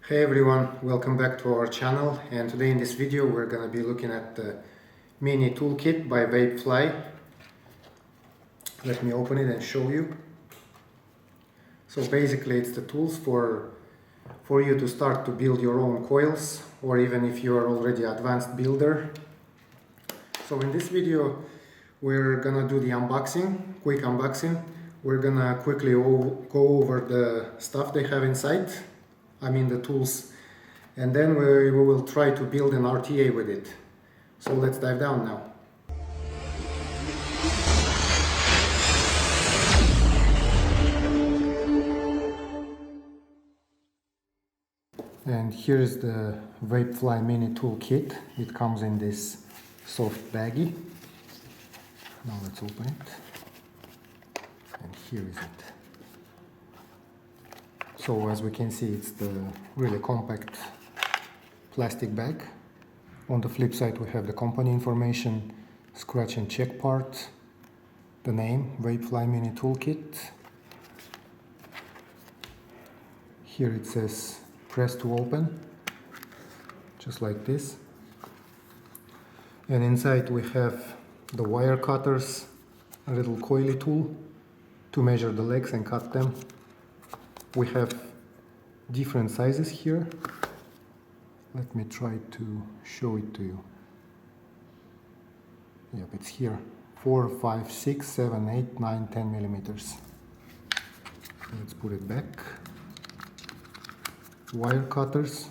Hey everyone, welcome back to our channel, and today in this video we're gonna be looking at the Mini Tool Kit by Vapefly. Let me open it and show you. So basically it's the tools for you to start to build your own coils, or even if you are already an advanced builder. So in this video we're gonna do the unboxing, quick unboxing. We're gonna quickly go over the stuff they have inside, the tools, and then we will try to build an RTA with it. So let's dive down now. And here's the Vapefly Mini Tool Kit. It comes in this soft baggie. Now let's open it. And here is it. So as we can see, it's the really compact plastic bag. On the flip side we have the company information, scratch and check part, the name, Vapefly Mini Tool Kit. Here it says press to open, just like this. And inside we have the wire cutters, a little coily tool to measure the legs and cut them. We have different sizes here. Let me try to show it to you. Yep, it's here. 4, 5, 6, 7, 8, 9, 10 millimeters. Let's put it back. Wire cutters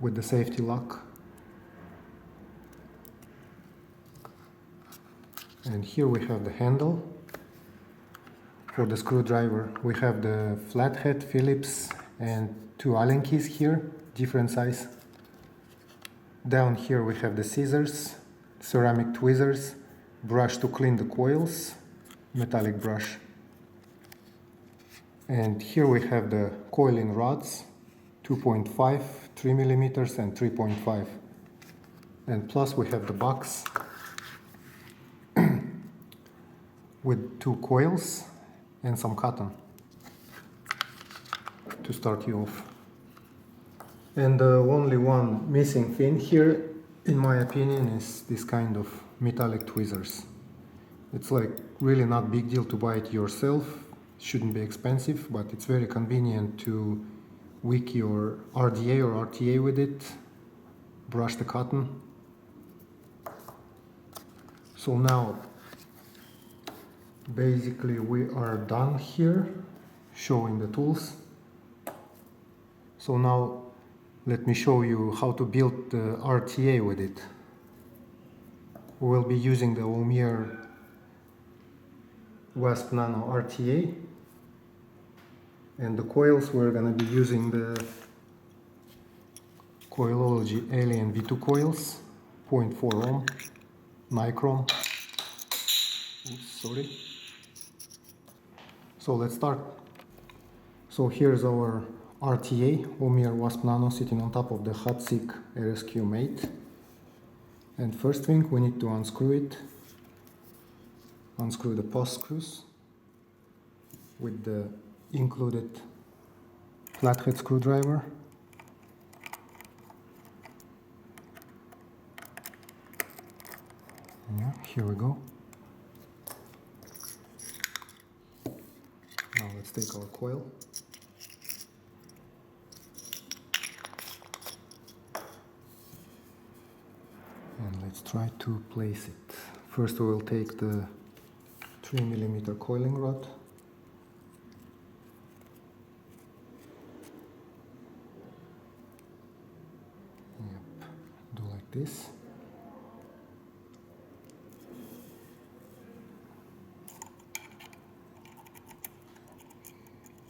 with the safety lock. And here we have the handle. For the screwdriver we have the flathead Phillips and 2 Allen keys here, different size. Down here we have the scissors, ceramic tweezers, brush to clean the coils, metallic brush. And here we have the coiling rods, 2.5, 3 millimeters and 3.5. And plus we have the box with 2 coils and some cotton to start you off. And the only one missing thing here, in my opinion, is this kind of metallic tweezers. It's like really not big deal to buy it yourself, shouldn't be expensive, but it's very convenient to wick your RDA or RTA with it, brush the cotton. So now basically we are done here showing the tools. So now let me show you how to build the RTA with it. We will be using the Omir Wasp Nano RTA, and the coils we're going to be using the Coilology Alien V2 coils, 0.4 ohm, nichrome. Oops, sorry. So let's start. So here's our RTA, Omir Wasp Nano, sitting on top of the Hotseek RSQ Mate. And first thing, we need to unscrew it. Unscrew the post screws with the included flathead screwdriver. Yeah, here we go. Now let's take our coil. And let's try to place it. First we will take the 3 millimeter coiling rod. Yep, do like this.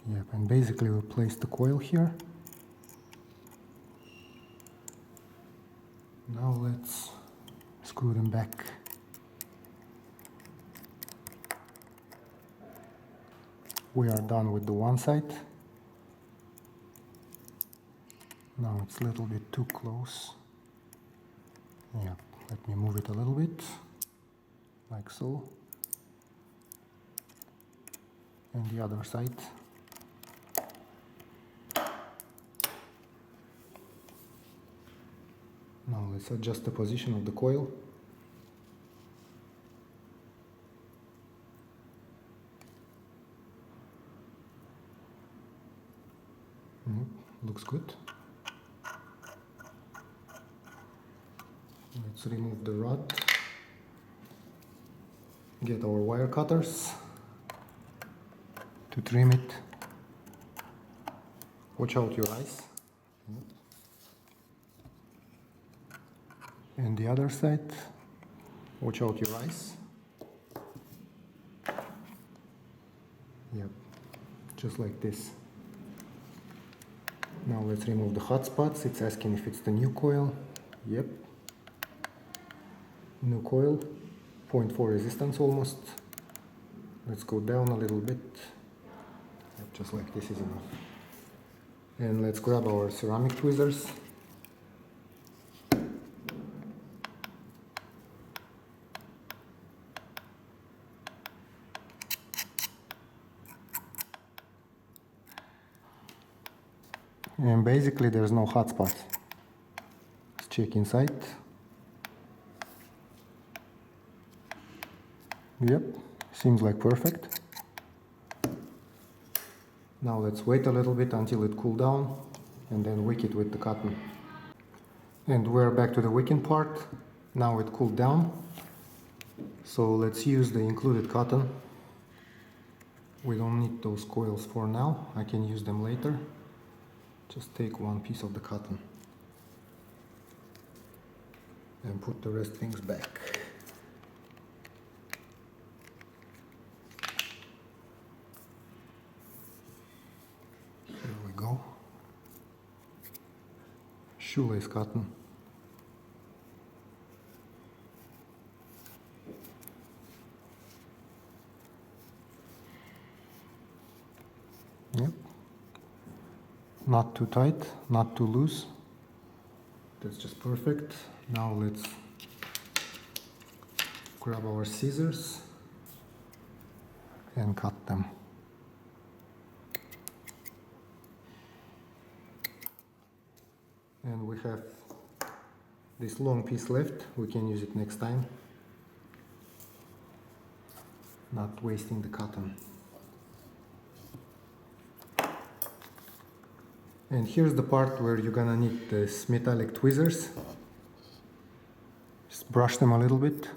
Yep, and basically we place the coil here. Now let's screw them back. We are done with the one side. Now it's a little bit too close. Yep, let me move it a little bit, like so. And the other side. let's adjust the position of the coil. Looks good. Let's remove the rod. Get our wire cutters to trim it. Watch out your eyes. And the other side, watch out your eyes. Yep, just like this. Now let's remove the hot spots. It's asking if it's the new coil. Yep. New coil, 0.4 resistance almost. Let's go down a little bit. Yep, just like this is enough. And let's grab our ceramic tweezers. And basically there's no hot spot. Let's check inside. Yep, seems like perfect. Now let's wait a little bit until it cools down and then wick it with the cotton. And we're back to the wicking part. Now it cooled down. So let's use the included cotton. We don't need those coils for now. I can use them later. Just take one piece of the cotton and put the rest things back. Here we go. Shoelace cotton. Yep. Not too tight, not too loose. That's just perfect. Now let's grab our scissors and cut them. And we have this long piece left. We can use it next time. Not wasting the cotton. And here's the part where you're gonna need these metallic tweezers. Just brush them a little bit.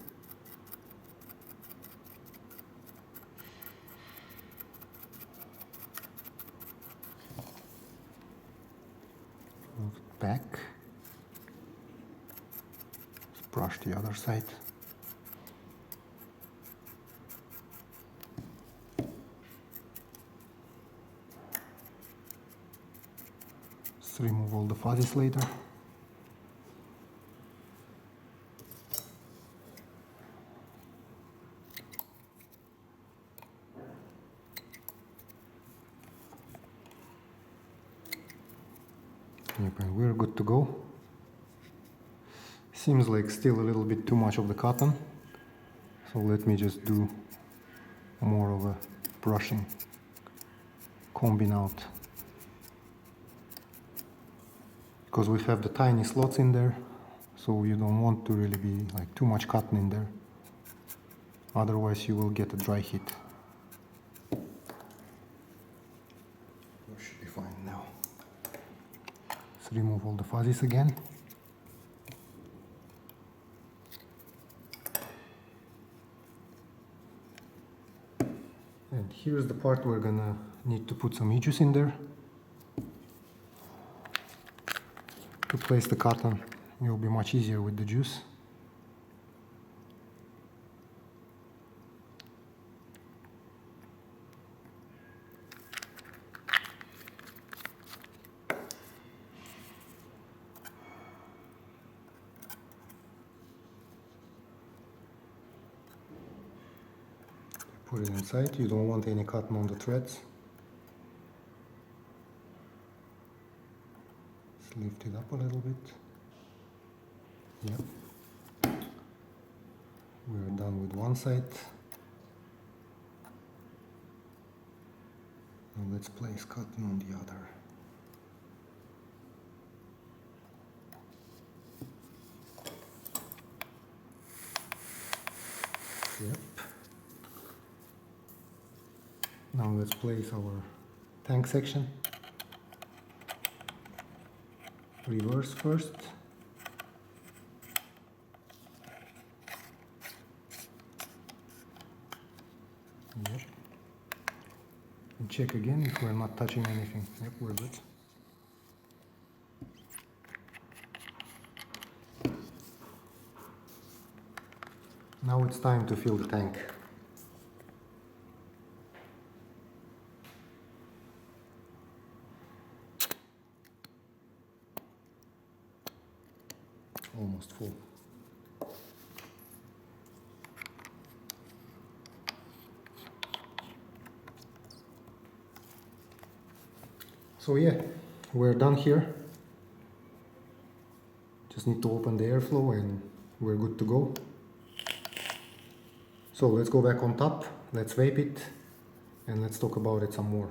Move it back. Just brush the other side. Remove all the fuzzies later. Yep, and we're good to go. Seems like still a little bit too much of the cotton, so let me just do more of a brushing, combing out. Because we have the tiny slots in there, so you don't want to really be like too much cotton in there, otherwise you will get a dry heat. Should be fine now. Let's remove all the fuzzies again. And here's the part we're gonna need to put some juice in there. To place the cotton, it will be much easier with the juice. Put it inside, you don't want any cotton on the threads. Lift it up a little bit. Yep. We're done with one side. Now let's place cotton on the other. let's place our tank section. Reverse first. Yep. And check again if we're not touching anything. Yep, we're good. Now it's time to fill the tank. Almost full. So yeah, we're done here. Just need to open the airflow and we're good to go. So let's go back on top, let's vape it, and let's talk about it some more.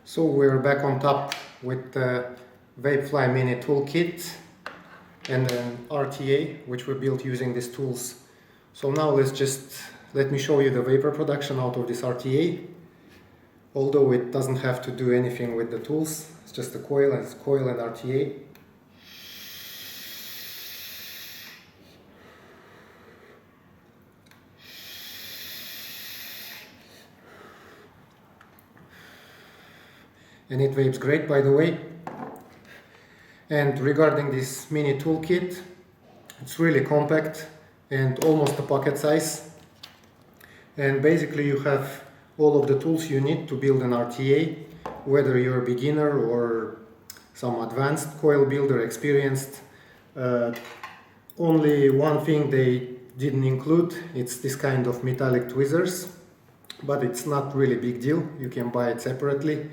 So we're back on top with the Vapefly Mini Tool Kit and an RTA, which we built using these tools. So now let me show you the vapor production out of this RTA. Although it doesn't have to do anything with the tools, it's just a coil, and it's coil and RTA. And it vapes great, by the way. And regarding this mini toolkit, it's really compact and almost a pocket size. And basically you have all of the tools you need to build an RTA, whether you're a beginner or some advanced coil builder, experienced. Only one thing they didn't include, it's this kind of metallic tweezers, but it's not really a big deal. You can buy it separately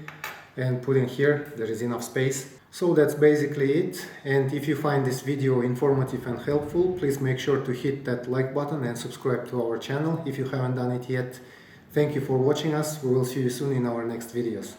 and put in here, there is enough space. So that's basically it, and if you find this video informative and helpful, please make sure to hit that like button and subscribe to our channel if you haven't done it yet. Thank you for watching us, we will see you soon in our next videos.